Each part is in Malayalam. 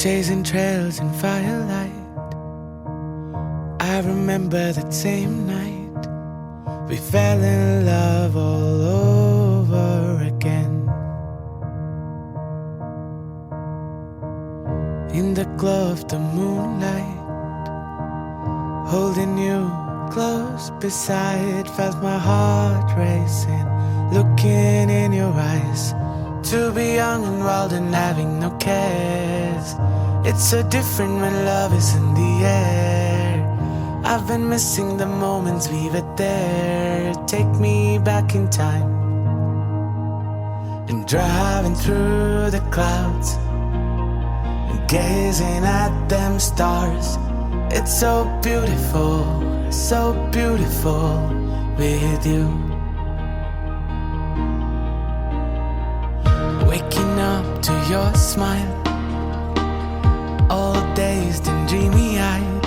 chasing trails in firelight. I remember that same night we fell in love all over again. In the glow of the moonlight, holding you close beside, felt my heart racing, looking in your eyes. To be young and wild and having no cares, it's so different when love is in the air. I've been missing the moments we were there. Take me back in time and driving through the clouds and gazing at them stars. It's so beautiful with you. Waking up to your smile, all dazed and dreamy-eyed,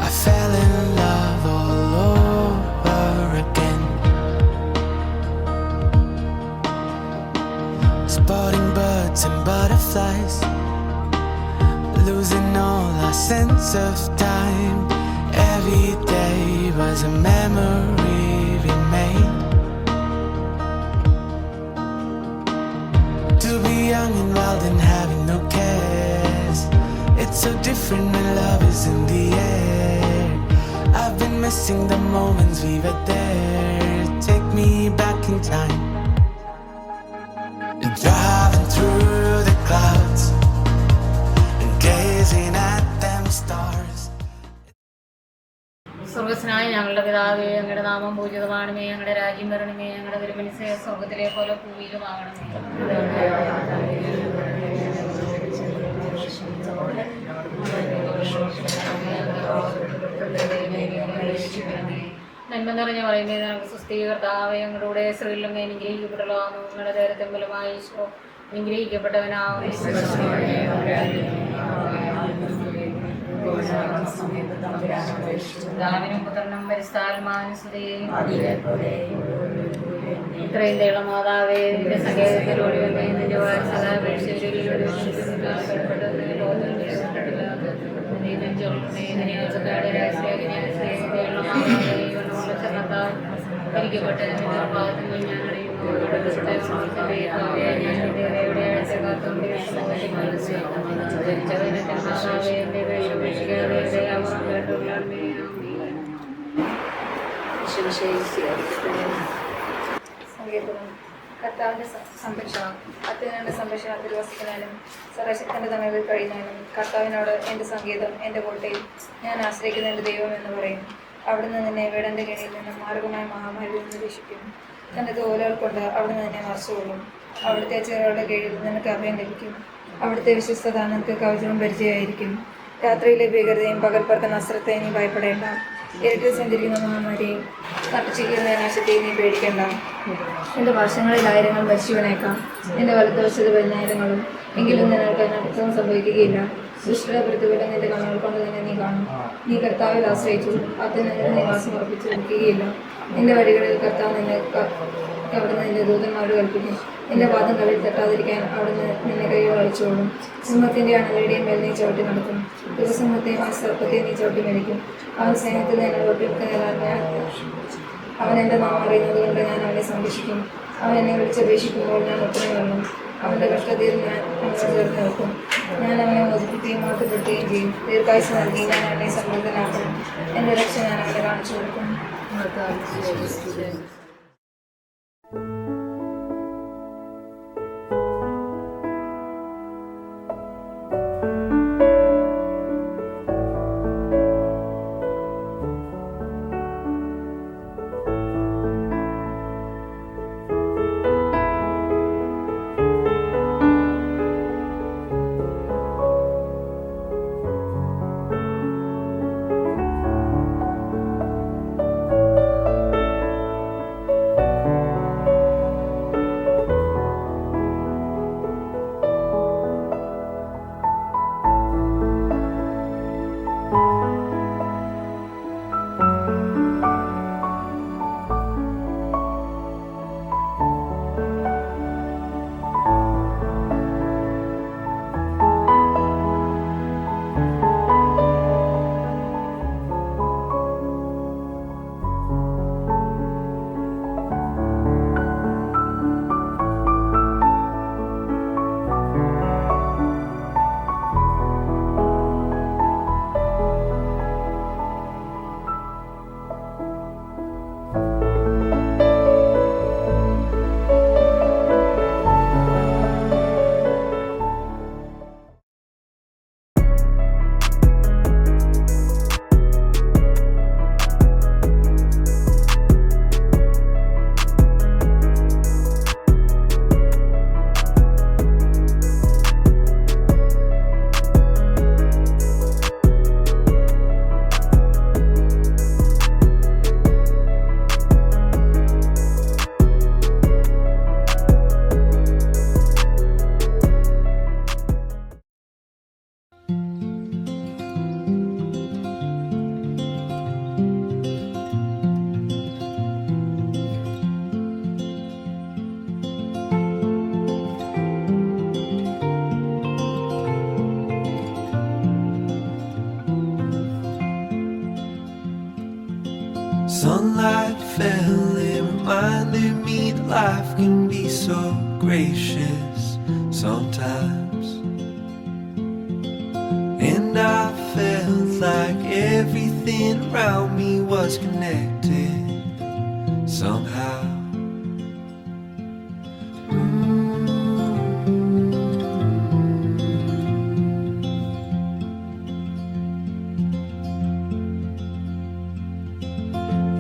I fell in love all over again. Spotting birds and butterflies, losing all our sense of time. Every day was a memory we made. To be young and wild and having no cares, it's so different when love is in the air. I've been missing the moments we were there. Take me back in time and driving through the clouds and gazing at them stars. സ്വർഗസ്നായ ഞങ്ങളുടെ പിതാവേ, അങ്ങയുടെ നാമം പൂജിതമാണമേ, ഞങ്ങളുടെ രാജ്യം വരണമേ, ഞങ്ങളുടെ തിരുമനസ്സേ സ്വർഗത്തിലെ പോലെ ഭൂമിയിലുമാകണമേ. നന്മ നിറഞ്ഞ പറയുന്നേ ഞങ്ങൾക്ക് സുസ്ഥീകർത്താവേ, ഞങ്ങളുടെ സ്ത്രീകളും അനുഗ്രഹിക്കപ്പെട്ടതാകുന്നു. നിങ്ങളുടെ ധൈര്യത്തെമ്പലമായി അനുഗ്രഹിക്കപ്പെട്ടവനാകുന്നു. പിതാവിനും പുത്രനും പരിശുദ്ധാത്മാവിനും ഇത്രയും തേളം മാതാവേ, നിന്റെ സങ്കേതത്തിലൂടെ വന്നേ, നിന്റെ സദാപേക്ഷയിലൂടെ ധരിക്കപ്പെട്ട നിർഭാഗത്തിൽ ഞാൻ കർത്താവിന്റെ സംരക്ഷണം, അത്യുന്നതന്റെ സംരക്ഷണത്തിൽ വസിക്കാനും സർവശക്തന്റെ തണലിൽ കഴിയുന്നതിനും കർത്താവിനോട് എൻ്റെ സംഗീതം, എൻ്റെ കോട്ടയിൽ ഞാൻ ആശ്രയിക്കുന്ന എൻ്റെ ദൈവം എന്ന് പറയും. അവിടുന്ന് നിന്നെ വേടന്റെ കെണിയിൽ നിന്നും മാർഗമായ മഹാമാരിയിൽ നിന്ന് രക്ഷിക്കും. തൻ്റെ തോലുകൾ കൊണ്ട് അവിടുന്ന് നിന്നെ മറച്ചുകൊള്ളും. അവിടുത്തെ ചിറകളുടെ കീഴിൽ നിനക്ക് അഭയം ലഭിക്കും. അവിടുത്തെ വിശ്വസ്തത നിനക്ക് കവചവും പരിചയമായിരിക്കും. രാത്രിയിലെ ഭീകരതയും പകൽ പറക്കുന്ന അസ്ത്രത്തെയും നീ ഭയപ്പെടേണ്ട. ഇരുട്ടിൽ സഞ്ചരിക്കുന്ന മഹാമാരിയും നട്ടുച്ചിരിക്കുന്ന നാശത്തെയും നീ പേടിക്കേണ്ട. എൻ്റെ വർഷങ്ങളിൽ ആയിരങ്ങൾ മരിച്ചു വീണേക്കാം, എൻ്റെ വലത്തുവശത്ത് 10,000, എങ്കിലും നിനക്ക് നഷ്ടവും സംഭവിക്കുകയില്ല. ദുഷ്ടരുടെ പ്രതിഫലം നിന്റെ കണ്ണുകൾ കൊണ്ട് തന്നെ നീ കാണും. നീ കർത്താവിൽ ആശ്രയിച്ചു, അതിന് നീ വാസം ഉറപ്പിച്ചു നിൽക്കുകയില്ല. നിന്റെ വഴികളിൽ കർത്താവ് അവിടുന്ന് നിന്റെ ദൂതന്മാരോട് കൽപ്പിക്കും. നിന്റെ പാദങ്ങളിൽ തട്ടാതിരിക്കാൻ അവിടുന്ന് നിന്നെ കൈകൾ കളിച്ചോളും. സിംഹത്തിൻ്റെ അണലയുടെയും മേൽ നീ ചവിട്ടി നടക്കും. യുവസിംഹത്തെയും ആ സർപ്പത്തെയും നീ ചവിട്ടി മേടിക്കും. അവൻ സൈന്യത്തിൽ നിന്നെ ഒട്ടിക്കാൻ അവൻ എൻ്റെ നാമം അറിയുന്നത് കൊണ്ട് ഞാൻ അവനെ സംരക്ഷിക്കും. അവൻ എന്നെ വിളിച്ചപേക്ഷിക്കുമ്പോൾ ഞാൻ ഉത്തരം നൽകും. അവൻ്റെ കഷ്ടതയിൽ ഞാൻ അവനെ ചേർന്ന് നിൽക്കും. ഞാൻ അവനെ മോചിപ്പിക്കുകയും മാറ്റപ്പെടുത്തുകയും ചെയ്യും. ദീർഘായുസ് നൽകി ഞാൻ അവനെ സമൃദ്ധനാക്കും. എൻ്റെ രക്ഷ ഞാൻ അവനെ കാണിച്ചു കൊടുക്കും. Sunlight fell and reminded me that life can be so gracious sometimes. And I felt like everything around me was connected somehow.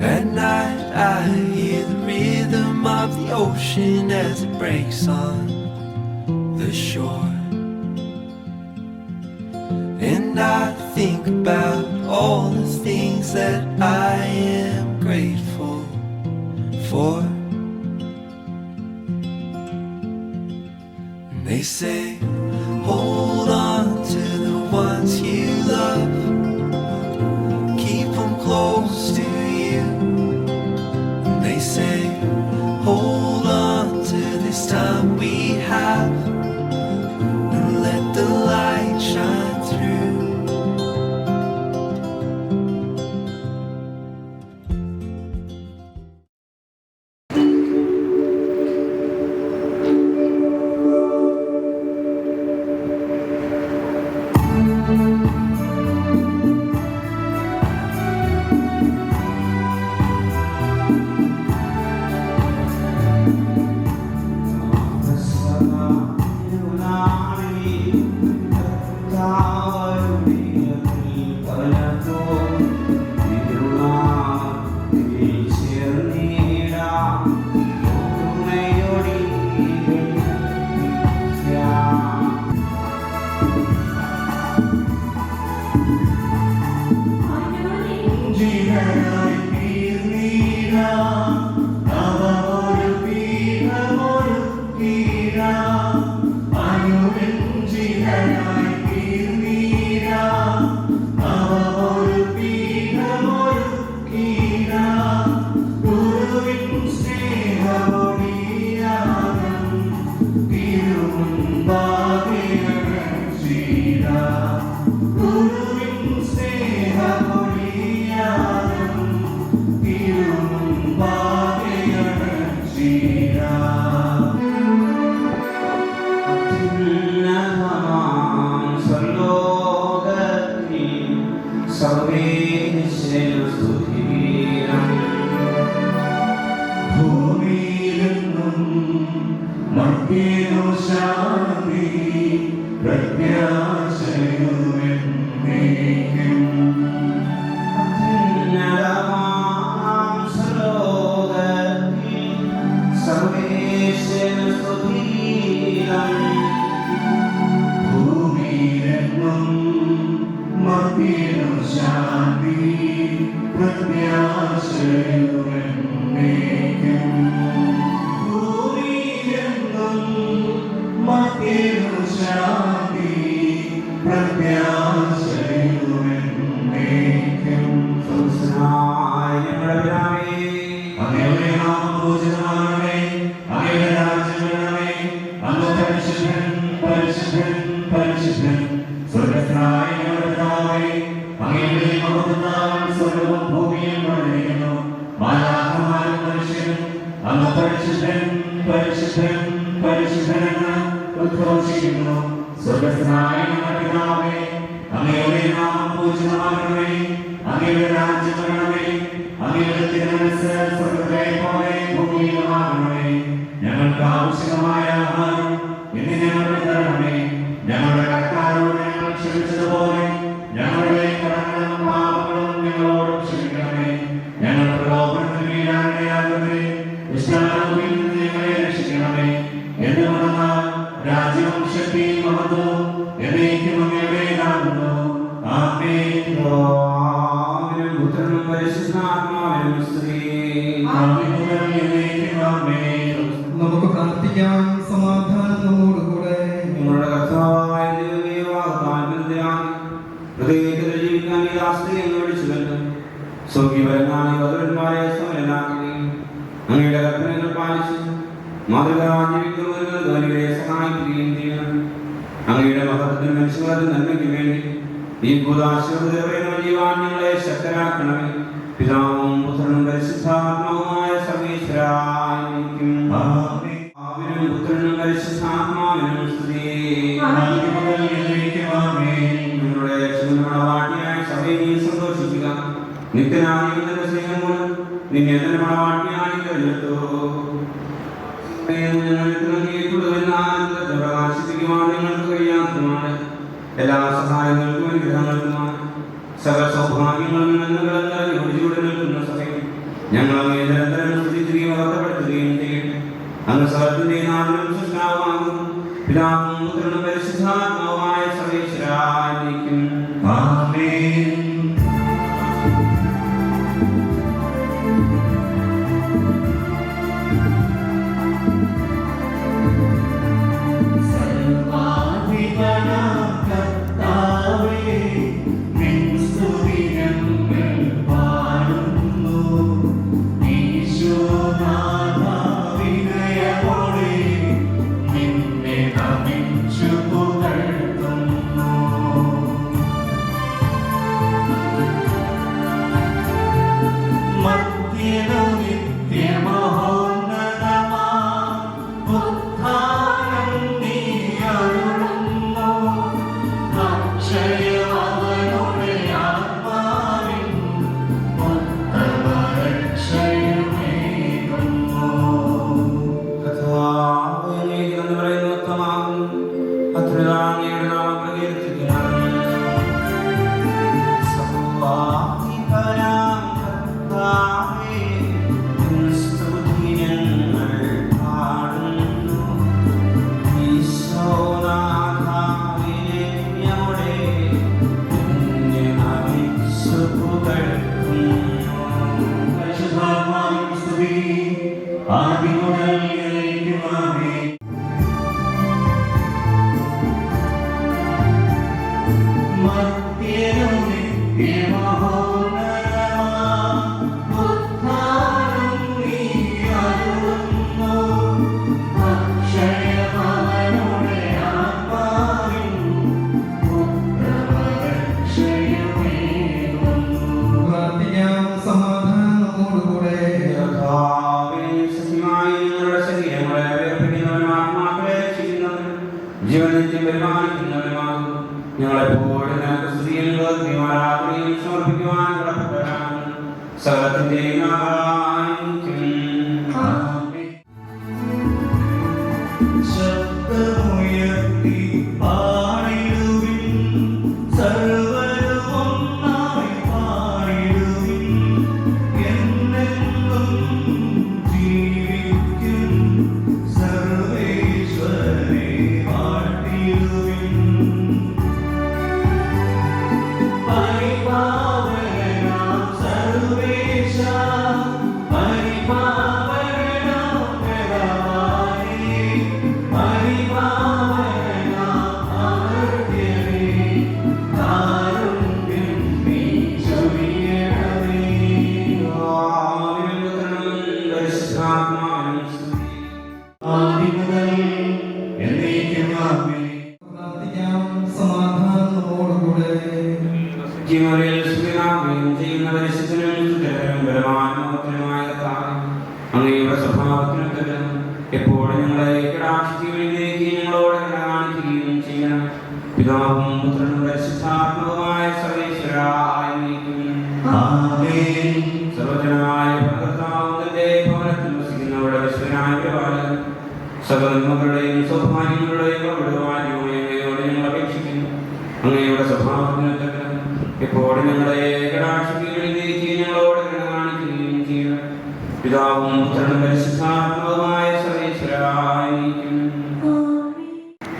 At night I hear the rhythm of the ocean as it breaks on the shore. And I think about all the things that I am grateful for. And they say, hold on to the ones you love, keep them close to you. And they say, hold on to this time we have, and let the light shine through. നമുക്ക് പ്രാർത്ഥിക്കാം. സമാധാനം നമ്മോടുകൂടെ. അങ്ങയുടെ കൽപ്പനകൾ പാലിച്ച് മാതൃകാജീവിക്കുന്നവരെ സഹായിക്കുകയും ചെയ്യണം. അങ്ങയുടെ മഹത്വത്തിന് മനുഷ്യരുടെ നന്മയ്ക്ക് വേണ്ടി ഈ ഭൂതാശീർവദിക്കുന്ന ജീവാൻ ഞങ്ങളെ ശക്തരാക്കണമേ. പിതാവും പുത്രനും നിത്യനായിരിക്കുന്ന സ്നേഹം മൂലം നിന്നെ തന്നെ മണവാട്ടിയായി കഴിഞ്ഞിട്ടോ പ്രകാശിപ്പിക്കുവാൻ നിങ്ങൾക്ക് കഴിയാത്തതുമാണ്. എല്ലാ സഹായങ്ങൾക്കും അനുഗ്രഹങ്ങൾക്കുമാണ് സകല സൗഭാഗ്യങ്ങളും നന്മകളും യോജിച്ചൂടെ നിൽക്കുന്ന സഭയിൽ ഞങ്ങൾ അങ്ങേ നിരന്തരം സ്തുതിക്കുകയും വാർത്തപ്പെടുത്തുകയും ചെയ്യട്ടെ. അങ്ങ് സകലത്തിന്റെ നാമം സൃഷ്ടാവാകും പിതാവും പുത്രനും പരിശുദ്ധാത്മാവുമായ സർവേശ്വരായിരിക്കും. ആമേൻ.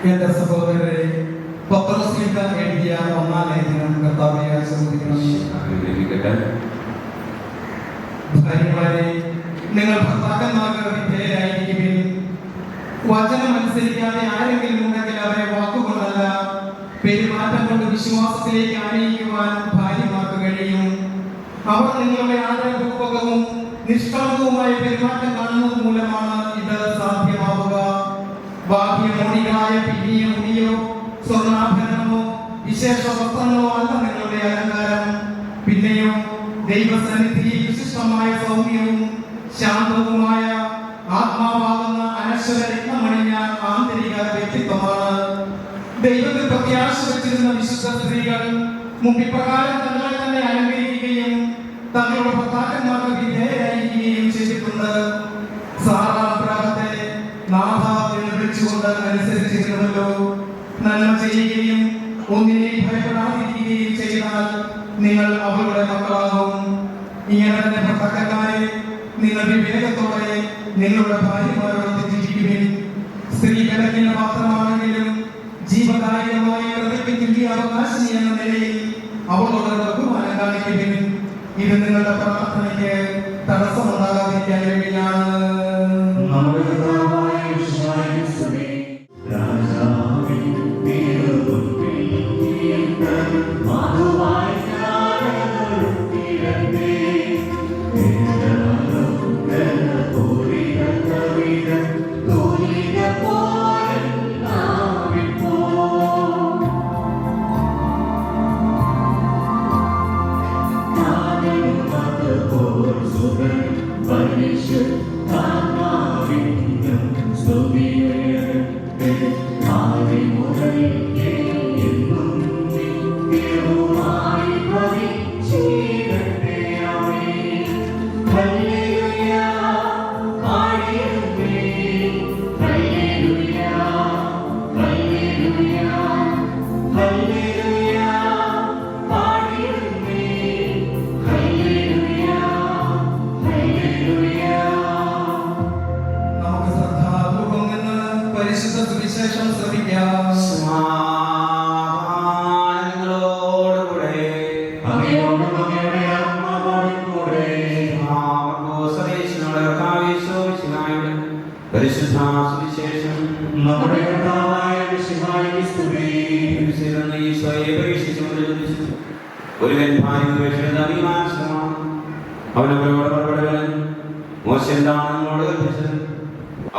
എന്റെ സഹോദരരെ, പത്രോസ്ലീഹ എഴുതിയ ഒന്നാം ലേഖനം കർത്താവേ ആശീർവദിക്കണമേ. ഭാര്യമാരെ, നിങ്ങൾ ഭർത്താക്കന്മാർക്ക് വിധേയരായിരിക്കുവിൻ. വചനം അനുസരിക്കാതെ ആരെങ്കിലും ഉണ്ടെങ്കിൽ അവരെ വാക്കുകൊണ്ടല്ല പെരുമാറ്റം കൊണ്ട് വിശ്വാസത്തിലേക്ക് ആനയിക്കുവാൻ ഭാര്യമാർക്ക് കഴിയും. അവർ നിങ്ങളുടെ ആദരപൂർവകവും നിഷ്കളങ്കവുമായ പെരുമാറ്റം കാണുന്നത് മൂലമാണ് ഇത് സാധ്യമാവുക. ബാഹ്യമോടികളായ പിന്നിയോ മുടിയോ സ്വർണ്ണാഭരണമോ വിശേഷ വസ്ത്രങ്ങളോ അല്ല നിങ്ങളുടെ അലങ്കാരം. പിന്നെയോ ദൈവസന്നിധിയിൽ വിശിഷ്ടമായ സൗമ്യവും ശാന്തവുമായ ആത്മാവാകുന്ന അനശ്വര രത്നമണിഞ്ഞ ആന്തരിക വ്യക്തിത്വമാണ്. ദൈവത്തിൽ പ്രത്യാശ വെച്ചിരുന്ന വിശുദ്ധ സ്ത്രീകൾ മുമ്പിപ്രകാരം തങ്ങളെ തന്നെ അലങ്കരിക്കുകയും തങ്ങളുടെ ഭർത്താക്കന്മാർക്ക് വിധേയരായിരിക്കുകയും ചെയ്തിട്ടുണ്ട്. സാറ അബ്രാഹത്തെ നാഥ എന്ന് വിളിച്ചുകൊണ്ട് അനുസരിച്ചിരുന്നല്ലോ. നന്മ ചെയ്യുകയും ഒന്നിനെയും ഭയപ്പെടാതിരിക്കുകയും ചെയ്താൽ നിങ്ങൾ അവളുടെ മക്കളാകും. ഇങ്ങനെ തന്നെ ഭർത്താക്കന്മാരെ, നിങ്ങൾ വിവേകത്തോടെ നിങ്ങളുടെ ഭാര്യമാരോട് ജീവിക്കുവിൻ. സ്ത്രീ ബലഹീന പാത്രമാണെങ്കിലും ജീവദായകമായ ഹൃദയത്തിന് തുല്യ അവകാശിനി എന്ന നിലയിൽ അവളോട് ബഹുമാനം കാണിക്കുവിൻ. ഇത് നിങ്ങളുടെ പ്രാർത്ഥനയ്ക്ക് തടസ്സമുണ്ടാകാതിരിക്കാൻ വേണ്ടിയാണ്.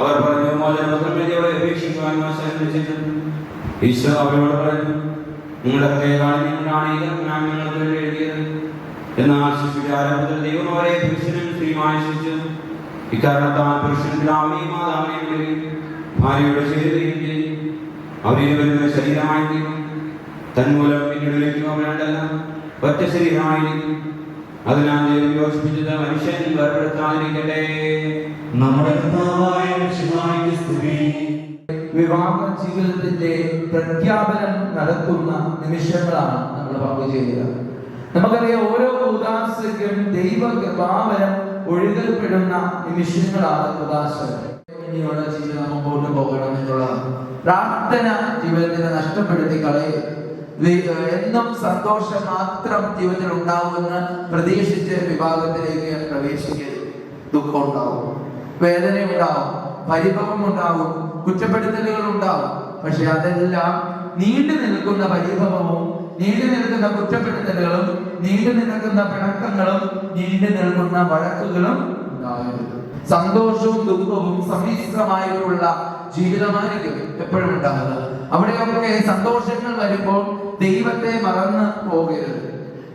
അവർ പറഞ്ഞു, ഈശോ അവരോട് പറഞ്ഞു, നിങ്ങളുടെ എഴുതിയത് എന്നാൽ ശിശുവിന്റെ ആരംഭത്തിൽ ദൈവം അവരെ പുരുഷനും സ്ത്രീയുമായി സൃഷ്ടിച്ചു. ഇക്കാരണത്താൽ പുരുഷൻ പിതാവിനെയും മാതാവിനെയും വിളിക്കും, ഭാര്യയുടെ ചേരുകയും ചെയ്യും. അവരിരുവരും ശരീരമായി തീരും. തന്മൂലം പിന്നീടിലേക്കും അവർ രണ്ടെല്ലാം ഒറ്റ ശരീരമായിരിക്കും. അതിനാൽ ദൈവം യോജിപ്പിച്ചത് മനുഷ്യൻ വേർപെടുത്താതിരിക്കട്ടെ. നമ്മുടെ വിവാഹ ജീവിതത്തിന്റെ പ്രഖ്യാപനം നടക്കുന്ന നിമിഷങ്ങളാണ് നമ്മൾ പങ്കുചേരുക. നമുക്കറിയാം, ഓരോ ഉദാസയ്ക്കും ദൈവ കൃപാവരം ഒഴുകൽപ്പെടുന്ന നിമിഷങ്ങളാണ് ഉദാസകൾ. ഇനിയുള്ള ജീവിതം മുമ്പോട്ട് പോകണം എന്നുള്ളതാണ്. പ്രാർത്ഥന ജീവിതത്തിനെ നഷ്ടപ്പെടുത്തി കളയുക. എന്നും സന്തോഷം മാത്രം ജീവിതത്തിൽ ഉണ്ടാവുമെന്ന് പ്രതീക്ഷിച്ച് വിവാഹത്തിലേക്ക് പ്രവേശിക്കരുത്. ദുഃഖം ഉണ്ടാവും, വേദന ഉണ്ടാവും, പരിഭവം ഉണ്ടാവും, കുറ്റപ്പെടുത്തലുകൾ ഉണ്ടാവും. പക്ഷെ അതെല്ലാം നീണ്ടു നിൽക്കുന്ന പരിഭവവും, നീണ്ടു നിൽക്കുന്ന കുറ്റപ്പെടുത്തലുകളും, നീണ്ടു നിൽക്കുന്ന പിണക്കങ്ങളും, നീണ്ടു നിൽക്കുന്ന വഴക്കുകളും ഉണ്ടാകരുത്. സന്തോഷവും ദുഃഖവും സമ്മിശ്രമായിട്ടുള്ള ജീവിതമായിരിക്കും എപ്പോഴും ഉണ്ടാകുന്നത്. അവിടെയൊക്കെ സന്തോഷങ്ങൾ വരുമ്പോൾ ദൈവത്തെ മറന്നു പോകരുത്.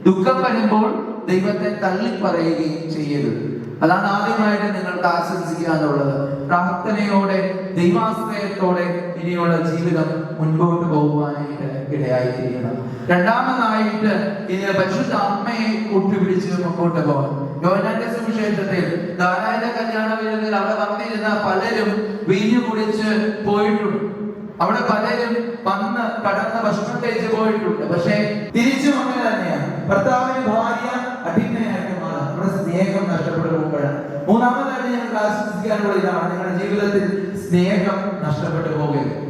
ദുഃഖം വരുമ്പോൾ ദൈവത്തെ തള്ളിപ്പറയുകയും ചെയ്യരുത്. അതാണ് ആദ്യമായിട്ട് നിങ്ങൾക്ക് ആശംസിക്കാനുള്ളത്. പ്രാർത്ഥനയോടെ, ദൈവാശ്രയത്തോടെ ഇനിയുള്ള ജീവിതം മുൻപോട്ട് പോകുവാനായിട്ട് ഇടയായിരിക്കണം. രണ്ടാമതായിട്ട് ഇനി പരിശുദ്ധ അമ്മയെ കൂട്ടുപിടിച്ച് മുമ്പോട്ട് പോകാം. യോഹന്നാന്റെ സുവിശേഷത്തിൽ ദാനായുടെ കല്യാണ വിരുന്നിൽ അവിടെ വന്നിരുന്ന പലരും വീഞ്ഞു കുടിച്ച് പോയിട്ടുണ്ട്. അവിടെ പലരും വന്ന് കടന്ന് ഭക്ഷണം കഴിച്ച് പോയിട്ടുണ്ട്. പക്ഷേ തിരിച്ചും അങ്ങനെ തന്നെയാണ്. ഭർത്താവിന് ഭാര്യ അടിമയായിട്ട് മാറും. നമ്മുടെ സ്നേഹം നഷ്ടപ്പെടുമ്പോഴാണ്. മൂന്നാമതായിട്ട് ഞങ്ങൾക്ക് ആശ്വസിക്കാനുള്ള ഇതാണ്, നിങ്ങളുടെ ജീവിതത്തിൽ സ്നേഹം നഷ്ടപ്പെട്ടു പോകരുത്.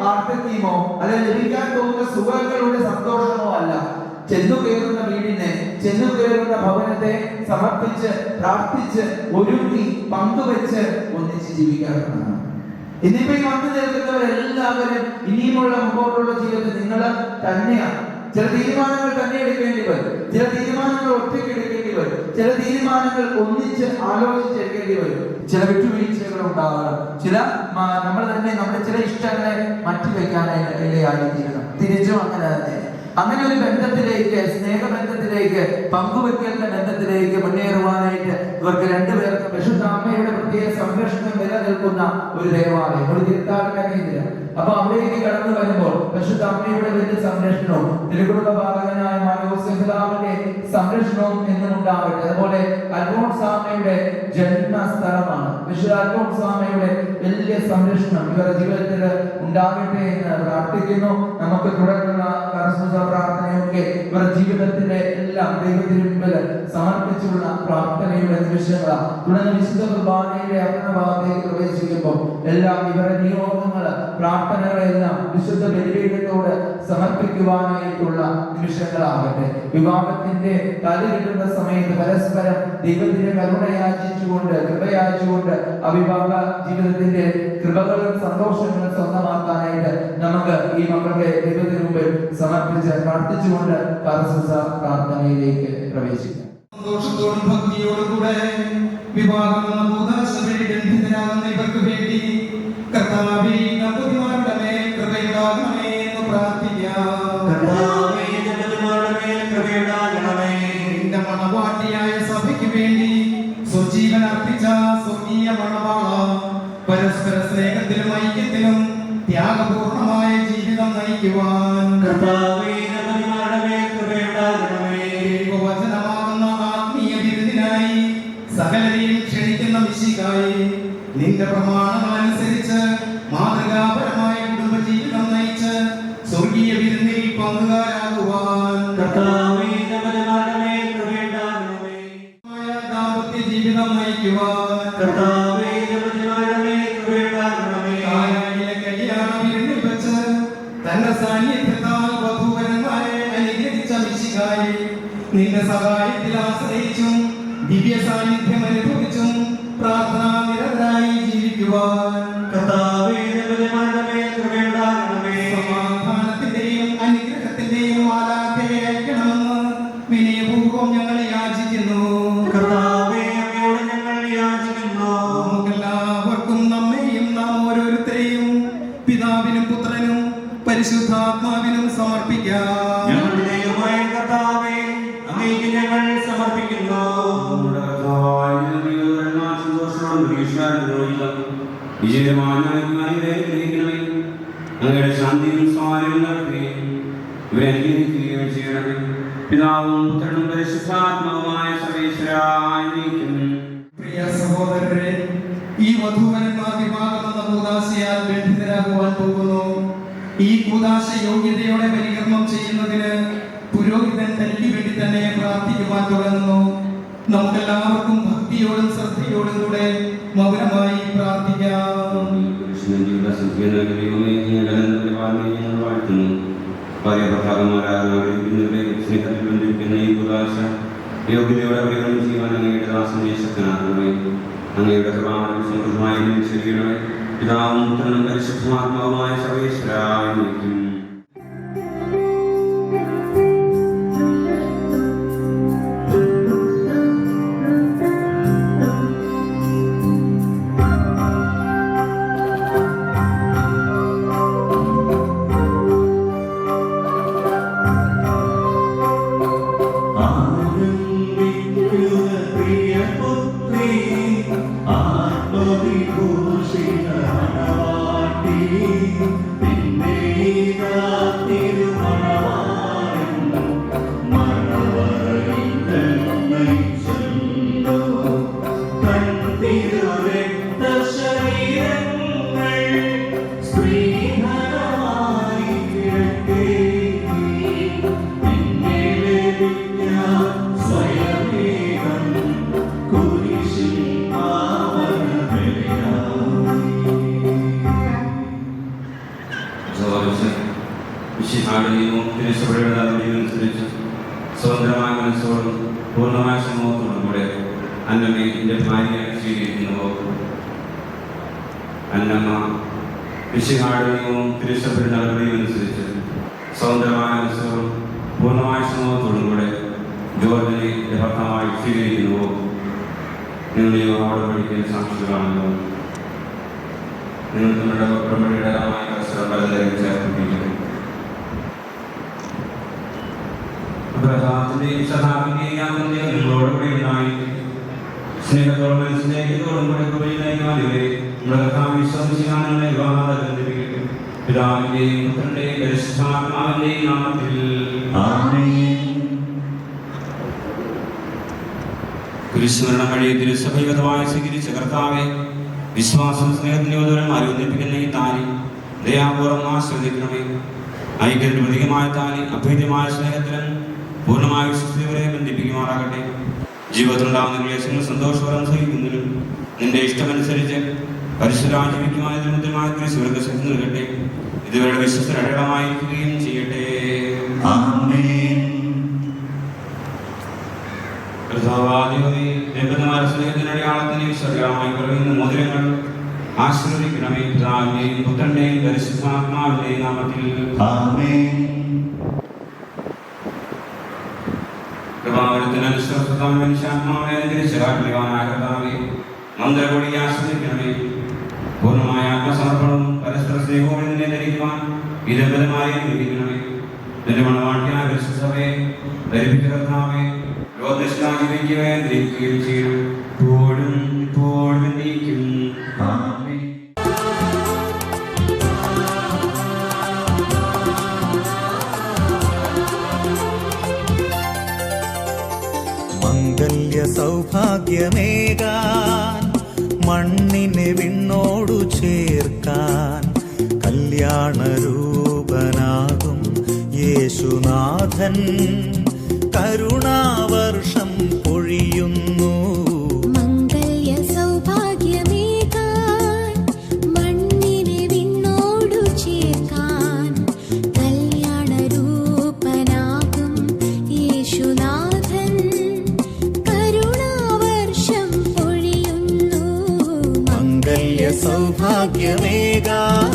ആർത്തീമോ അല്ലെങ്കിൽ ലഭിക്കാൻ പോകുന്ന സുഖങ്ങളുടെ സന്തോഷമോ അല്ല. ചെന്നു കയറുന്ന വീടിനെ, ചെന്നു കയറുന്ന ഭവനത്തെ സമർപ്പിച്ച് പ്രാർത്ഥിച്ച് ഒരുങ്ങി പങ്കുവെച്ച് ഒന്നിച്ച് ജീവിക്കാറുള്ളതാണ്. ഇന്നിപ്പോ ഈ വന്നു നിൽക്കുന്നവരെല്ലാവരും ഇനിയുമുള്ള മുമ്പോട്ടുള്ള ജീവിതത്തിൽ നിങ്ങൾ തന്നെയാണ്. ചില തീരുമാനങ്ങൾ തന്നെ എടുക്കേണ്ടി വരും, ചില തീരുമാനങ്ങൾ ഒറ്റയ്ക്ക് എടുക്കേണ്ടി വരും, ചില തീരുമാനങ്ങൾ ഒന്നിച്ച് ആലോചിച്ച് എടുക്കേണ്ടി വരും. ചില വിട്ടുവീഴ്ചകൾ ഉണ്ടാകണം. ചില നമ്മൾ തന്നെ നമ്മുടെ ചില ഇഷ്ടങ്ങളെ മാറ്റിവെക്കാനായിട്ട് ഇടയായിത്തീരണം. തിരിച്ചും അങ്ങനെ തന്നെ. അങ്ങനെ ഒരു ബന്ധത്തിലേക്ക്, സ്നേഹബന്ധത്തിലേക്ക്, പങ്കുവെക്കലിന്റെ ബന്ധത്തിലേക്ക് മുന്നേറുവാനായിട്ട് ഇവർക്ക് രണ്ടുപേർക്ക് പരിശുദ്ധ അമ്മയുടെ പ്രത്യേക സംരക്ഷണം നിലനിൽക്കുന്ന ഒരു ദേവാലയം, ഒരു തീർത്ഥാടന കേന്ദ്രം. അപ്പൊ അവിടേക്ക് കടന്നു വരുമ്പോൾ പരിശുദ്ധ അമ്മയുടെ വലിയ സംരക്ഷണവും തിരുകുടുംബ പാലകനായ മാർയോസേഫിതാവിന്റെ സംരക്ഷണവും എന്നും ഉണ്ടാവട്ടെ. അതുപോലെ അൽഫോൻസാമ്മയുടെ ജന്മസ്ഥലമാണ്. വിശുദ്ധ അൽഫോൻസാമ്മയുടെ വലിയ സംരക്ഷണം ഇവരുടെ ജീവിതത്തിൽ ഉണ്ടാകട്ടെ എന്ന് പ്രാർത്ഥിക്കുന്നു. നമുക്ക് തുടർന്നുള്ള കർമ്മ പ്രാർത്ഥനയൊക്കെ ഇവരുടെ ജീവിതത്തിന്റെ എല്ലാം ദൈവത്തിന് മുമ്പിൽ സമർപ്പിച്ചുള്ള പ്രാർത്ഥനയുടെ നിമിഷങ്ങളാണ്. തുടർന്ന് വിശുദ്ധ കുർബാനയുടെ അർപ്പണഭാഗത്തേക്ക് പ്രവേശിക്കുമ്പോൾ എല്ലാം ഇവരുടെ നിയോഗങ്ങൾ പ്രാർത്ഥനകളെല്ലാം വിശുദ്ധ ബലിപീഠത്തോട് സമർപ്പിക്കുവാനായിട്ടുള്ള നിമിഷങ്ങളാകട്ടെ. വിവാഹത്തിന്റെ തലി കിട്ടുന്ന സമയത്ത് പരസ്പരം ദൈവത്തിന്റെ കരുണയാചിച്ചുകൊണ്ട് കൃപയാചിച്ചുകൊണ്ട് അവിവാഹ ജീവിതത്തിന്റെ കൃപകളും സന്തോഷങ്ങളും സ്വന്തമാക്കാനായിട്ട് നമുക്ക് ഈ മക്കളുടെ ദൈവത്തിന് മുമ്പിൽ സമർപ്പിച്ച് പ്രാർത്ഥിച്ചുകൊണ്ട് പരസ്പര പ്രാർത്ഥനയിലേക്ക് പ്രവേശിക്കാം. സന്തോഷത്തോടും ഭക്തിയോടും കൂടെ വിവാഹം ബന്ധിതരാകുന്ന ഇവർക്ക് വേണ്ടി കർത്താവേ ദമ്പതിമാരുടെ മേൽ കൃപയുണ്ടാകണമേ എന്ന് പ്രാർത്ഥിക്കാം. നിന്റെ മണവാട്ടിയായ സഭയ്ക്ക് വേണ്ടി സ്വജീവൻ അർപ്പിച്ച സ്വർഗീയ മണവാള പരസ്പര സ്നേഹത്തിലും ഐക്യത്തിലും ത്യാഗപൂർണമായ ജീവിതം നയിക്കുവാൻ വചനമാകുന്ന ആത്മീയ വിരുദിനായി സകലരെയും ക്ഷണിക്കുന്ന മിശിഹായി നിന്റെ പ്രമാണങ്ങൾ അനുസരിച്ച് മാതൃകാപരമായ കുടുംബജീവിതം നയിച്ച് സ്വർഗീയ വിരുന്നിൽ പങ്കുകാരാകുവാൻ ദാമ്പത്യ ജീവിതം നയിക്കുവാൻ കല്യാണ വിരുന്നിൽ വെച്ച് തന്റെ സാന്നിധ്യത്താൽ വധൂവരന്മാരെ അനുഗ്രഹിച്ച മിശിഹായി നിന്റെ സഹായത്തിൽ ആശ്രയിച്ചും ദിവ്യ സാന്നിധ്യം അനുഭവിച്ചും പ്രാർത്ഥനാ നിരതരായി ജീവിക്കുവാൻ സമാധാനത്തിന്റെയും അനുഗ്രഹത്തിന്റെയും മാലാഖയെ അയക്കണമെന്ന് വിനയപൂർവ്വം ഞങ്ങൾ യാചിക്കുന്നു. നമുക്കെല്ലാവർക്കും നമ്മെയും നാം ഓരോരുത്തരെയും പിതാവിനും പുത്രനും പരിശുദ്ധാത്മാവിനും സമർപ്പിക്കാം. അങ്ങയുടെ ശാന്തിയും സ്വാധീനം നൽകുകയും ഇവരെ അനുഗ്രഹിക്കുകയും ചെയ്യണമേ. പിതാവും പുത്രനും പരിശുദ്ധാത്മാവുമായ സർവേശ്വരായിരിക്കും. പ്രിയ സഹോദരരെ, ഈ വധൂവരന്മാർ വിവാഹം എന്ന കൂദാശയാൽ ബന്ധിതരാകുവാൻ പോകുന്നു. ഈ കൂദാശ യോഗ്യതയോടെ പരികർമ്മം ചെയ്യുന്നതിന് പുരോഹിതൻ തനിക്ക് വേണ്ടി തന്നെ പ്രാർത്ഥിക്കുവാൻ തുടങ്ങുന്നു. നമുക്കെല്ലാവർക്കും ഭക്തിയോടും ശ്രദ്ധയോടും കൂടെ മൗനമായി പ്രാർത്ഥിക്കാം. യോഗ്യതയോടെ പരിഗണന ചെയ്യുവാൻ അങ്ങയുടെ ദാസനെ ശക്തനാക്കണമേ. അങ്ങയുടെ കൃപാവരം സമൃദ്ധമായി ചെയ്യണമേ. പിതാവും പുത്രനും പരിശുദ്ധാത്മാവുമായ സർവേശ്വരായിരിക്കും. സ്വതന്ത്രമായ മനസ്സോടും പൂർണ്ണമായ സമൂഹത്തോടും കൂടെ അന്നമ്മ എൻ്റെ ഭാര്യയായി സ്വീകരിക്കുന്നുവോ? അന്നമ്മ വിശുഹാടനവും തിരുസഭയുടെ നടപടിയും അനുസരിച്ച് സ്വതന്ത്രമായ മനസ്സോടും പൂർണ്ണമായ സമൂഹത്തോടും കൂടെ ജോർജിനെ എൻ്റെ ഭർത്താവായി സ്വീകരിക്കുന്നുവോ? നിങ്ങൾ ഈ അവിടെ പഠിക്കുന്ന സാക്ഷികളാണല്ലോ. നിങ്ങൾ നിങ്ങളുടെ ഉടമ്പടിയുടെ പരസ്പരം പലതരം ചേർത്തിരിക്കുന്നു. അബ്രഹാമിന്റെയും സഹാബിന്റെയും യാതൊന്റെയും നിങ്ങളോടുകൂടി ഉണ്ടായി സ്നേഹത്തോടും സ്നേഹത്തോടും കൂടെ ഇവരെ നമ്മുടെ വിശ്വസിക്കാനുള്ള വിവാഹം ലഭിക്കട്ടെ. പിതാവിന്റെയും പുത്രന്റെയും പരിശുദ്ധാത്മാവിന്റെയും നാമത്തിൽ കുരിശുമരണം വഴി തിരുസഭയുതമായി സ്വീകരിച്ച കർത്താവെ, വിശ്വാസം സ്നേഹത്തിന്റെ ഉദരം ആരോപിപ്പിക്കുന്ന ഈ താലി ദയാപൂർവം ആസ്വദിക്കണമേ. ഐക്യത്തിന് പ്രതീകമായ താലി അഭേദ്യമായ സ്നേഹത്തിലും പൂർണ്ണമായ വിശ്വസ്തവരെ ബന്ധിപ്പിക്കുമാറാകട്ടെ. ജീവിതത്തിലുണ്ടാകുന്ന ക്ലേശങ്ങൾ സന്തോഷപരം സഹിക്കുന്നതിനും നിന്റെ ഇഷ്ടമനുസരിച്ച് പരിശുദ്ധരാജീവിക്കുമായ നിമിത്തമായ കുരിശുവർക്ക് ശക്തി നൽകട്ടെ. ഇതുവരുടെ വിശ്വസ്തർ അടയാളമായിരിക്കുകയും ചെയ്യട്ടെ. സ്നേഹത്തിനടയാളത്തിന് സ്വർഗമായി പറയുന്ന മോതിരങ്ങൾ ആശീർവദിക്കണമേ. പിതാവിന്റെയും പുത്രന്റെയും പരിശുദ്ധാത്മാവിന്റെയും നാമത്തിൽ കൃപാവരത്തിനനുസൃതം മനുഷ്യാത്മാവിനെ തിരിച്ചുകാട്ടുവാനായ കർത്താവേ, മന്ത്രകൂടി ആശ്രയിക്കണമേ. പൂർണ്ണമായ ആത്മസമർപ്പണവും പരസ്പര സ്നേഹവും നിന്നെ ധരിക്കുവാൻ വിദഗ്ധമായി അനുഗ്രഹിക്കണമേ. നിന്റെ മണവാട്ടിയായ പരിശുദ്ധസഭയെ ധരിപ്പിച്ച കർത്താവേ, ലോകനിഷ്ഠാചരിക്കുകയും ധരിക്കുകയും ചെയ്യണം. ഇപ്പോഴും ഇപ്പോഴും എന്നേക്കും ആമേൻ. മംഗല്യ സൗഭാഗ്യമേകാൻ മണ്ണിനെ വിണ്ണോടു ചേർക്കാൻ കല്യാണരൂപനാകും യേശുനാഥൻ കരുണാവർഷം പൊഴിയുന്നു. മംഗല്യ സൗഭാഗ്യമേകാൻ മണ്ണിനെ വിണ്ണോടു ചേർക്കാൻ കല്യാണരൂപനാകും യേശുനാഥൻ കരുണാവർഷം പൊഴിയുന്നു. മംഗല്യ സൗഭാഗ്യമേകാൻ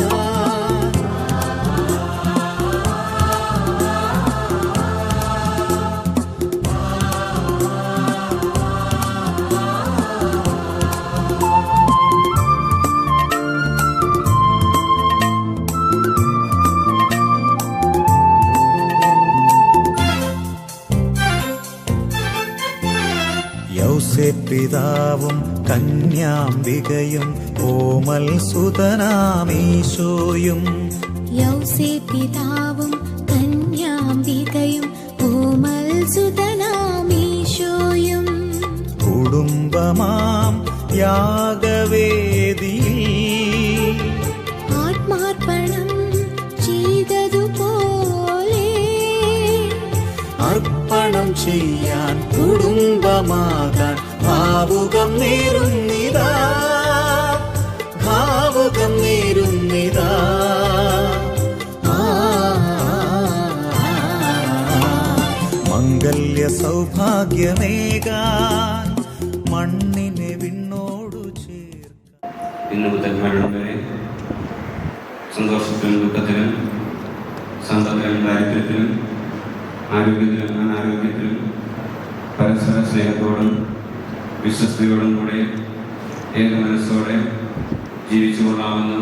പിതാവും കന്യാംബികയും ഓമൽ സുതനാമീശോയും. പിതാവും കന്യാംബികയും ഓമൽ സുതനാമീശോയും. കുടുംബമാം യാഗവേദിയിൽ ആത്മാർപ്പണം ചെയ്തതുപോലെ അർപ്പണം ചെയ്യാൻ കുടുംബമാകാൻ ഭാവുകം നേരുന്നിതാ, ഭാവുകം നേരുന്നിതാ. മംഗല്യ സൗഭാഗ്യമേകാൻ മണ്ണിനെ വിണ്ണോടു ചേർക്കാൻ. ഇന്ന് മുതൽ മരണം വരെ സന്തോഷത്തിലും ദുഃഖത്തിലും സമ്പത്തിലും ദാരിദ്ര്യത്തിലും ആരോഗ്യത്തിലും അനാരോഗ്യത്തിലും പരസ്പര സ്നേഹത്തോടും വിശ്വസ്തയോടും കൂടെ ഏക മനസ്സോടെ ജീവിച്ചു കൊള്ളാമെന്ന്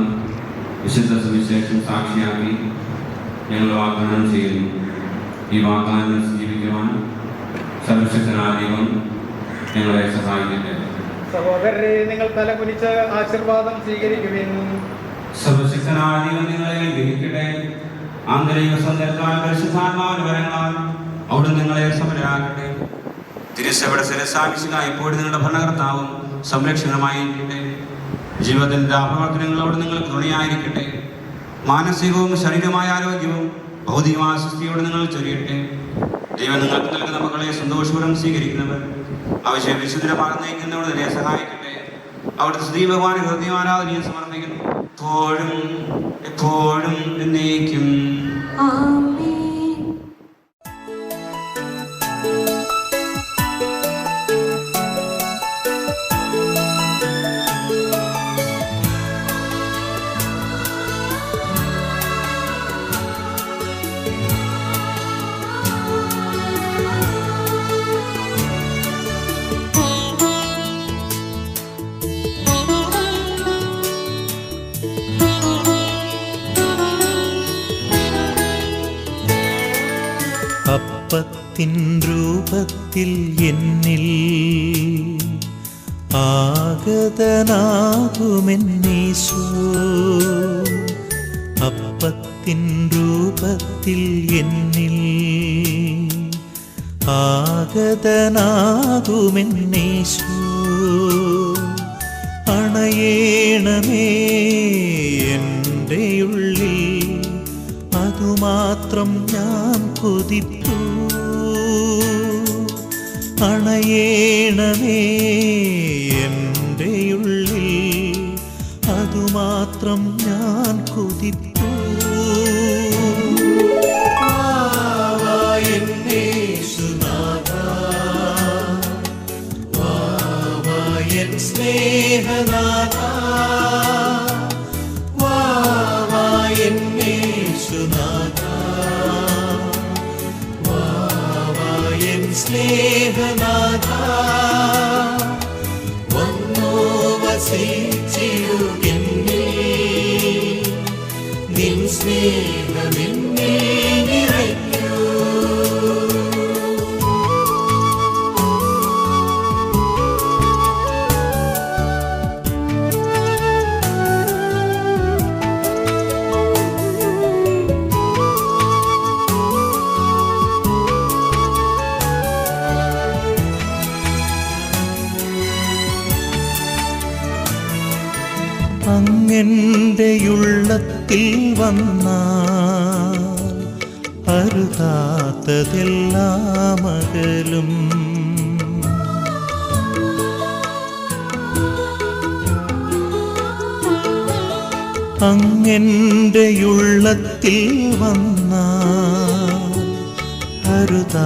വിശുദ്ധ സുവിശേഷം സാക്ഷിയാക്കി ഞങ്ങൾ വാഗ്ദാനം ചെയ്യുന്നു. ഈ വാഗ്ദാനം ജീവിക്കുവാൻ സർവശക്തനായ ദൈവം ഞങ്ങളെ സഹായിക്കട്ടെ. സഹോദരരെ, നിങ്ങൾ തലകുനിച്ച് ആശീർവാദം സ്വീകരിക്കുവിൻ. സർവശക്തനായ ദൈവം നിങ്ങളെ അനുഗ്രഹിക്കട്ടെ. ആന്തരിക സന്ദർഭത്താൽ പരിശുദ്ധാത്മാവിന്റെ വരങ്ങളാൽ അവിടുന്ന് നിങ്ങളെ സമരാകട്ടെ. തിരുസഭയുടെ ശിരസ്സാഭിഷേകം ഇപ്പോഴും നിങ്ങളുടെ ഭരണകർത്താവും സംരക്ഷണമായിരിക്കട്ടെ. ജീവിതത്തിന്റെ പ്രവർത്തനങ്ങളോട് നിങ്ങൾക്ക് തുണയായിരിക്കട്ടെ. മാനസികവും ശരീരമായ ആരോഗ്യവും ഭൗതികമായ സുസ്ഥിതിയോട് നിങ്ങൾ ചൊരിയട്ടെ. ദൈവം നിങ്ങൾക്ക് നൽകുന്ന മക്കളെ സന്തോഷപൂർവ്വം സ്വീകരിക്കുന്നവർ ആവശ്യം വിശുദ്ധമാർഗം നയിക്കുന്നവർ തന്നെ സഹായിക്കട്ടെ. അവിടുത്തെ സ്ത്രീ ഭഗവാൻ ഹൃദയം ആരാധനയും സമർപ്പിക്കുന്നു. എപ്പോഴും എപ്പോഴും എന്നേക്കും ആമേൻ. അപ്പത്തിൻ രൂപത്തിൽ എന്നിൽ ആഗതനാകുമെന്നീശോ. അപ്പത്തിൻ തിൻ രൂപത്തിൽ എന്നിൽ ആഗതനാകുമെന്നേശു അണയേണമേ എൻ്റെ ഉള്ളിൽ അതുമാത്രം ഞാൻ കൊതിപ്പൂ അണയേണമേ എൻ്റെ ഉള്ളിൽ അതുമാത്രം ഞാൻ കൊതിപ്പൂ സ്നേഹനാഥാ വാവാ എന്നേശുനാഥാ വാവാ എൻ സ്നേഹനാഥാ വന്നു വസിച്ചിടുകെന്നിൽ നിൻ സ്നേഹമെന്നിൽ നിറയ്ക്കൂ അങ്ങെൻ്റെയുള്ളത്തിൽ വന്നാൽ അരുതാത്തതെല്ലാം അകലും അങ്ങെൻ്റെയുള്ളത്തിൽ വന്നാൽ അരുതാത്തതെല്ലാം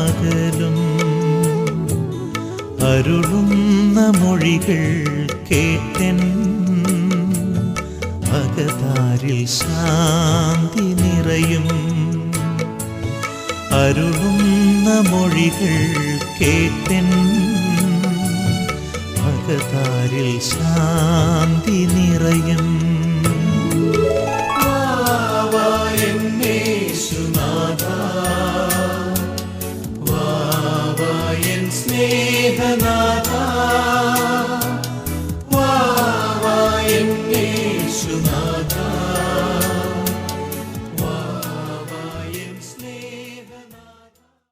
അകലും അരുളുന്ന മൊഴികൾ കേട്ടൻ അകതാരിൽ ശാന്തി നിറയും അരുളുന്ന മൊഴികൾ കേട്ടൻ അകതാരിൽ ശാന്തി നിറയും വാവാ എന്നേശുനാഥാ വാവാ എൻ സ്നേഹനാഥാ വാവാ എന്നേശുനാഥാ വാവാ എൻ സ്നേഹനാഥാ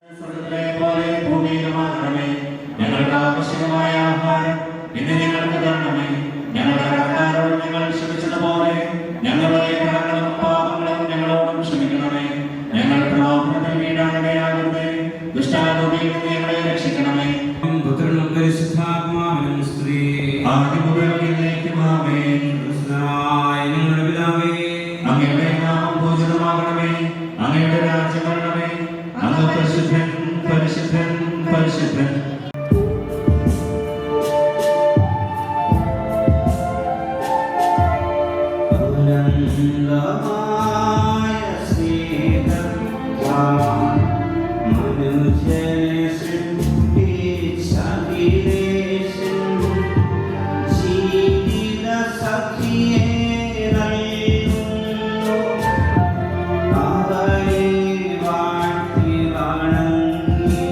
സ്വർഗ്ഗത്തിലെ പോലെ ഭൂമിയിലുമാകണമേ. ഞങ്ങൾക്ക് ആവശ്യമായ ആഹാരം ഇന്ന് ഞങ്ങൾക്ക് തരണമേ. ഞങ്ങളുടെ കടക്കാരോട് ഞങ്ങൾ ക്ഷമിച്ചതുപോലെ ഞങ്ങളുടെ കടങ്ങളും പാപങ്ങളും ഞങ്ങളോടും ക്ഷമിക്കണമേ. ഞങ്ങൾ പ്രലോഭനത്തിൽ വീഴാനിടയാകരുതേ. ദുഷ്ടാരൂപിയിൽ നിന്ന് ഞങ്ങളെ രക്ഷിക്കണമേ. പുത്രനും പരിശുദ്ധാത്മാവിനും സ്തുതി. ആദ്യം മുതൽ എന്നേക്കും ആമേൻ. ക്രിസ്തുനായ ഞങ്ങളുടെ പിതാവേ, അങ്ങയുടെ നാമം പൂജിതമാകണമേ. അങ്ങയുടെ രാജ്യം വരണമേ. അങ്ങ് പരിശുദ്ധൻ പരിശുദ്ധൻ പരിശുദ്ധൻ. അനന്തമായ സ്നേഹം മനുഷ്യനെ സൃഷ്ടിച്ച അഖിലേശൻ ജീവിത സഖിയേ നൽകുന്നു. അവരെ വാഴ്ത്തി വണങ്ങിടാം.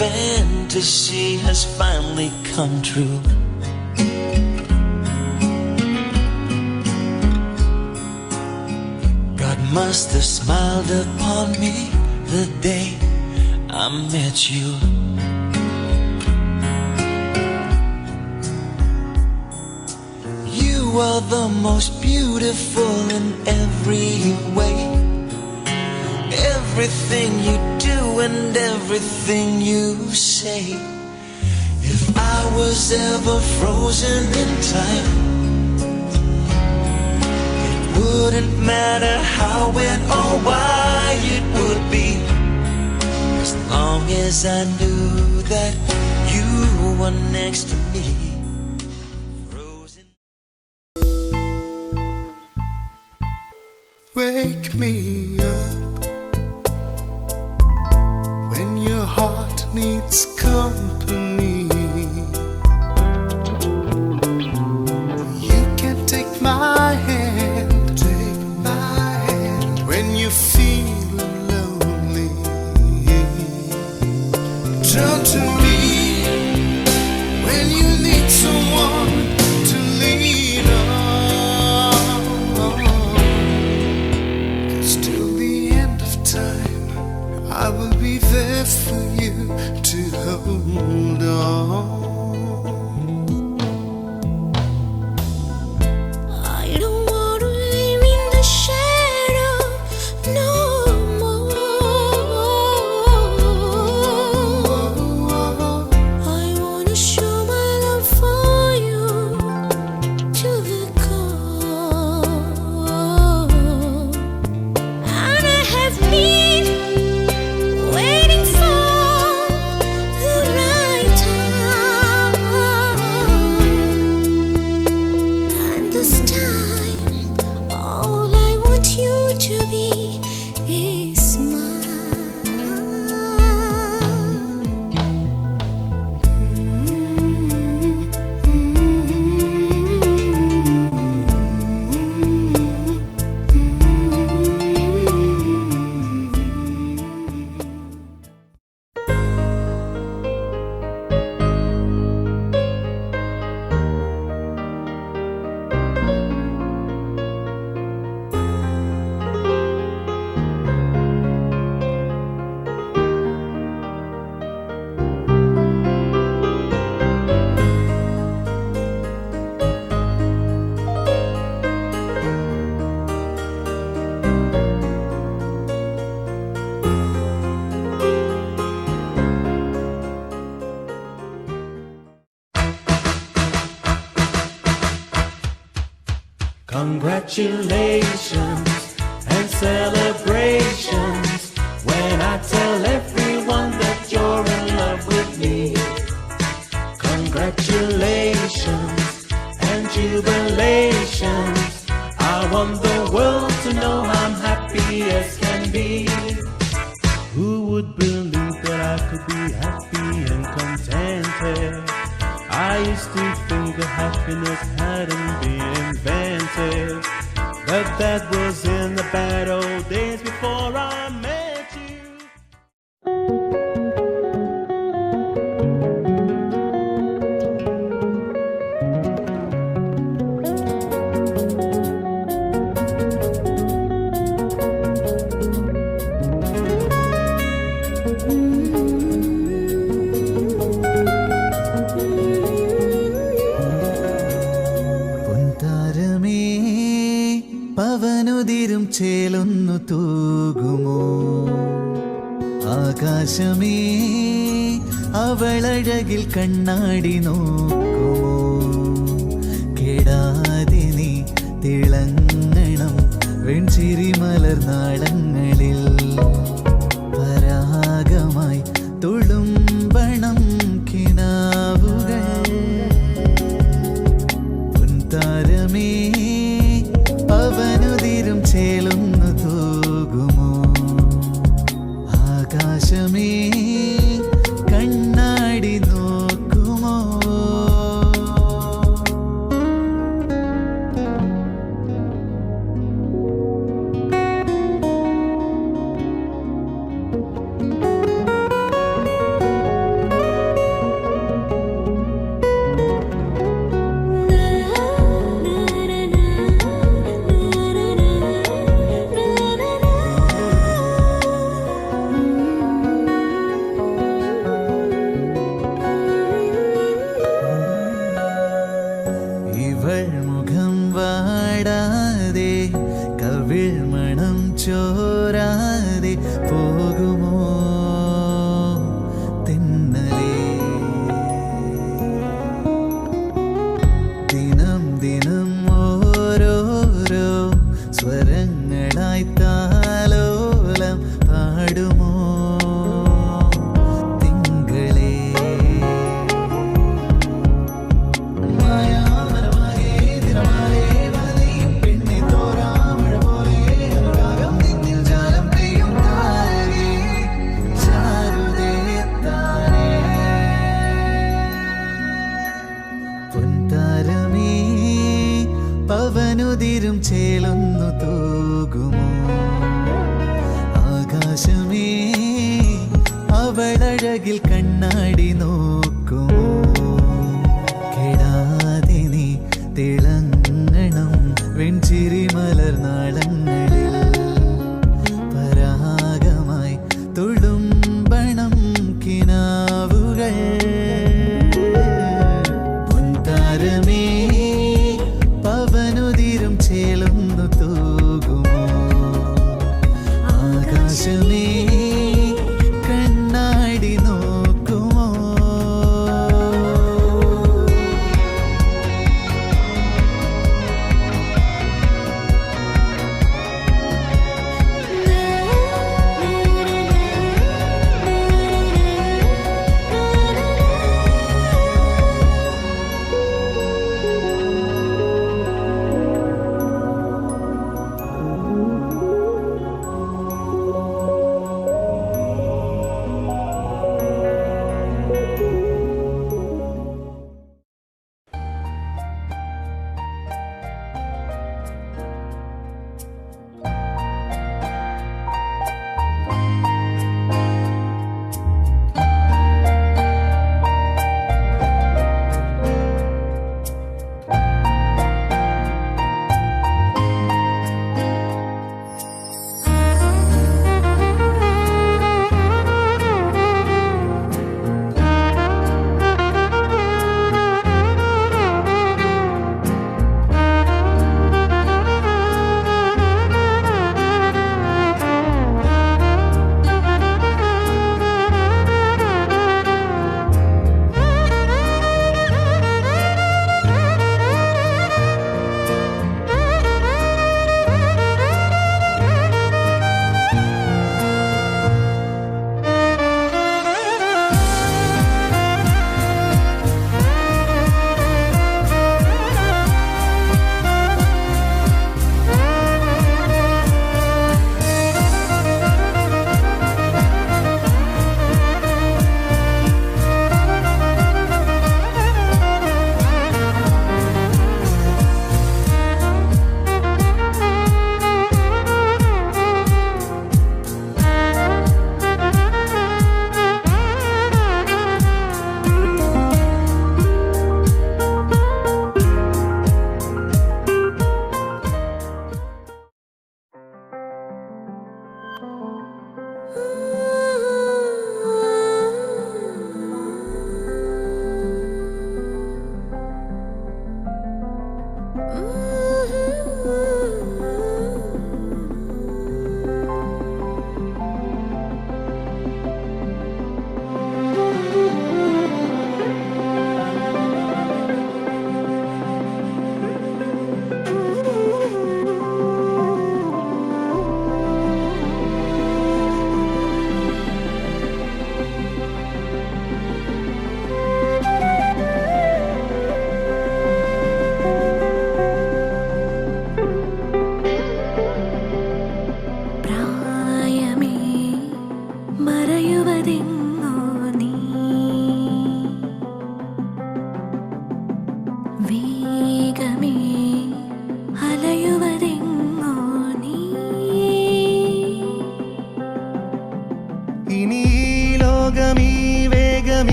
fantasy has finally come true. God must have smiled upon me the day I met you. You are the most beautiful in every way. Everything you do and everything you say. If I was ever frozen in time, it wouldn't matter how, when, or why it would be, as long as I knew that you were next to me. Frozen. Wake me up when your heart needs company. You can take my hand, when you feel lonely. Turn to me when you need someone to lean on. 'Cause till the end of time, I will be there for you to hold on. I don't want to live in the shadow no more. I want to show my love for you to the core. And I have been waiting for the right time. And this time, all I want you to be is Congratulations and celebrations when I tell everyone that you're in love with me. Congratulations and jubilations. I want the world to know I'm happy as can be. Who would believe that I could be happy and contented? I used to think that happiness hadn't been invented, but that was in the bad old days before I met you. പൊൻതാരമേ പവനുതിരും ചേലൊന്നു തൂകുമോ? ആകാശമേ അവളഴകിൽ കണ്ണാടി നോക്കുമോ? കെടാതെ നീ തിളങ്ങണം വെൺചിരി മലർനാളങ്ങളിൽ, പരാഗമായി തുളുമ്പണം കിനാവുകൾ. പൊൻതാരമേ പവനുതിരും ചേലൊന്നു തൂകുമോ? ആകാശമേ കണ്ണാടി നോക്കുമോ? തോരാതെ പോകുമോ തെന്നലേ? ദിനം ദിനം ഓരോരോ സ്വരങ്ങളായി താലോലം പാടുമോ തിങ്കളേ? മായാമരമാകെ തിരമാലേ വലയും പെണ്ണെ തോരാമഴ പോലെ അനുരാഗം നിന്നിൽ ജാലം പെയ്യും താരകേ ചാരുതേ താനേ. പൊൻതാരമേ പവനുതിരും ചേലൊന്നു തൂകുമോ? ആകാശമേ അവളഴകിൽ കണ്ണാടി നോക്കുമോ? കെടാതെ നീ തിളങ്ങണം വെൺചിരി മലർനാളങ്ങളിൽ പരാഗമായി തുളുമ്പണം കിനാവുകൾ. പൊൻതാരമേ പവനുതിരും ചേലൊന്നു തൂകുമോ? ആകാശമേ കണ്ണാടി നോക്കുമോ?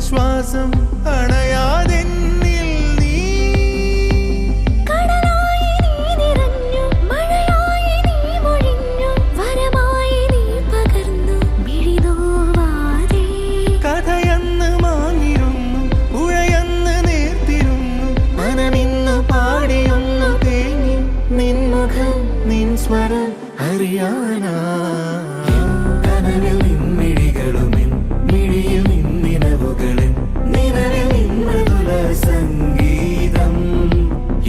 ശ്വാസം അണയാതെന്നിൽ നീ കടലായി നീ നിറഞ്ഞു മഴയായി നീ മൊഴിഞ്ഞു വരമായി നീ പകർന്നു മിഴിനോവാതെ കഥയ അറിയാനാ കനവിൽ നിൻമിഴികളുമെൻ മിഴിയിൽ നിന്നിനവുകളിൻ നിഴലിൽ നിന്മധുര സംഗീതം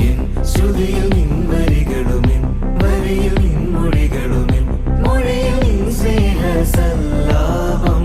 എൻ ശ്രുതിയിൽ നിൻവരികളുമെൻ വരിയിൽ നിൻമൊഴികളുമെൻ മൊഴിയിൽ നിൻ സ്നേഹസല്ലാപം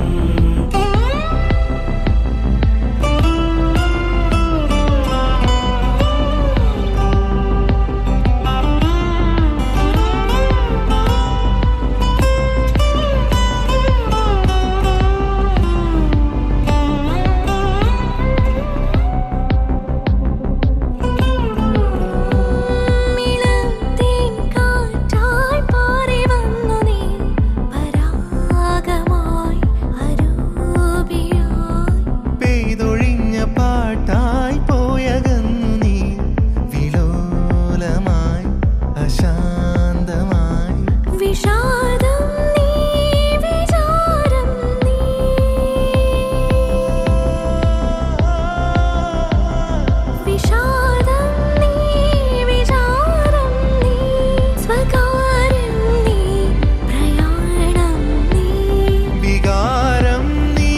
പെയ്തൊഴിഞ്ഞ പാട്ടായി പോയകന്നു നീ വിലോലമായി അശാന്തമായി വിഷാദം നീ വിചാരം നീ വിഷാദം നീ വിചാരം നീ സ്വകാരം നീ പ്രയാണം നീ വികാരം നീ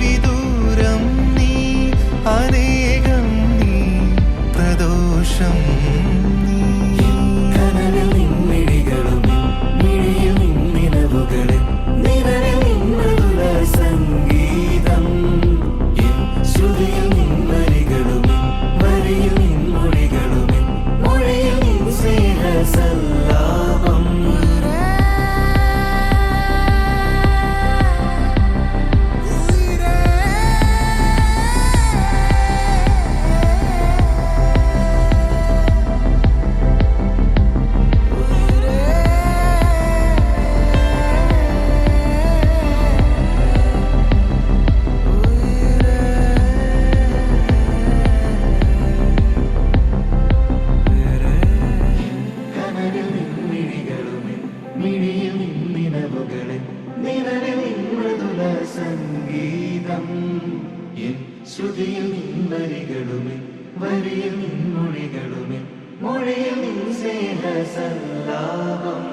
വിദൂരം നീ അനേകം നീ പ്രദോഷം നീ കനവിൽ നിൻമിഴികളുമെൻ മിഴിയിൽ നിന്നിനവുകളിൻ നിഴലിൽ നിന്മധുര സംഗീതം എൻ ശ്രുതിയിൽ നിൻവരികളുമെൻ വരിയിൽ നിൻമൊഴികളുമെൻ മൊഴിയിൽ നിൻ സ്നേഹസല്ലാപം കനവിൽ നിൻമിഴികളുമെൻ മിഴിയിൽ നിന്നിനവുകളിൻ നിഴലിൽ നിൻമധുര സംഗീതം എൻ ശ്രുതിയിൽ നിൻവരികളുമെൻ വരിയിൽ നിൻമൊഴികളുമെൻ മൊഴിയിൽ നിൻ സ്നേഹസല്ലാപം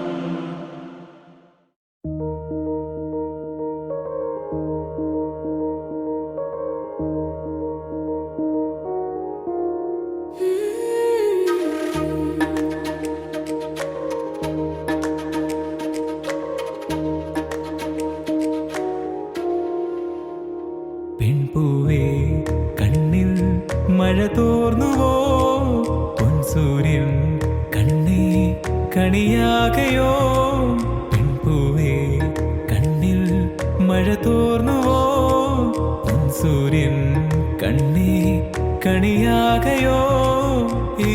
പെൺപൂവേ കണ്ണിൽ മഴ തോർന്നുവോ പൊൻസൂര്യൻ കണ്ണേ കണിയാകയോ പെൺപൂവേ കണ്ണിൽ മഴ തോർന്നുവോ പൊൻസൂര്യൻ കണ്ണേ കണിയാകയോ ഈ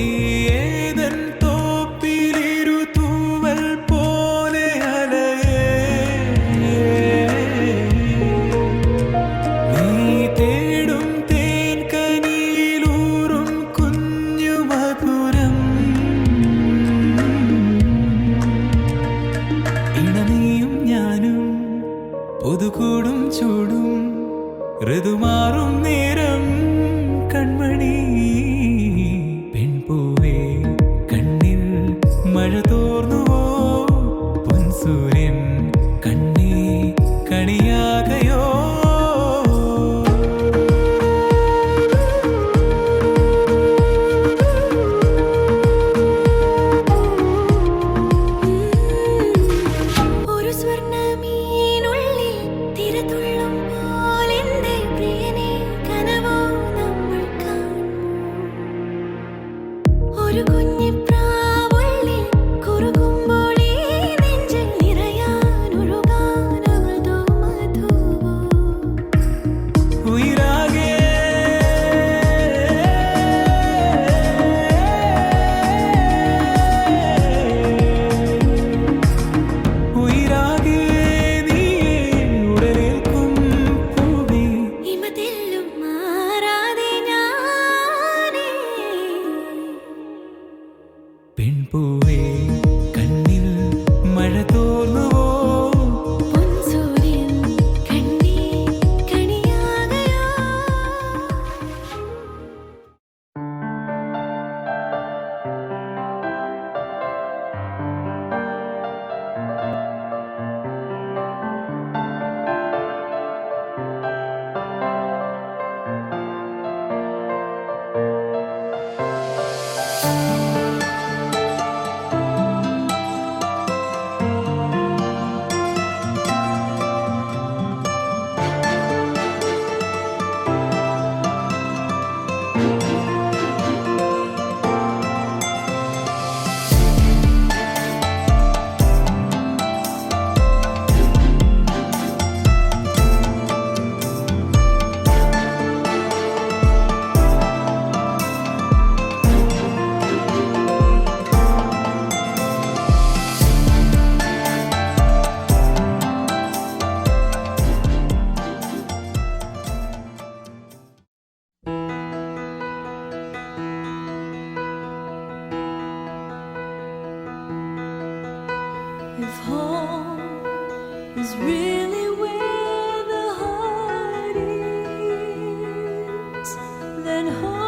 ഏതൻ തോപ്പിലിരു തൂവൽ പോലെ അലയേ നീ തേടും തേൻ കനിയിലൂറും കുഞ്ഞു മധുരം ഇണനീയും ഞാനും പുതുകൂടും ചൂടും ഋതുമാറും നേരം കൺമണി പെൺപൂവേ കണ്ണിൽ മഴ തോർന്നുവോ പൊൻസൂര്യൻ കണ്ണേ കണിയാകയോ ഒരു സ്വർണ്ണമീനുള്ളിൽ തിരതുള്ളും പോലെന്റെ പ്രിയനെ കനവോ നമ്മൾ കാണും ഒരു കുഞ്ഞിപ്രാവുള്ളിൽ കുറുകുമ്പോൾ ഈ നെഞ്ചിൽ നിറയാൻ ഒഴുകാൻ അവൾതോ മധുവോ ഉയിരാകെ ഉയിരാകെ നീയേ ഉടലേൽക്കും പൂവേ ഇമതെല്ലും മാറാതെ ഞാനേ പെൺപൂവേ കണ്ണിൽ മഴ തോർന്നുവോ പൊൻസൂര്യൻ കണ്ണേ കണിയാകയോ then hold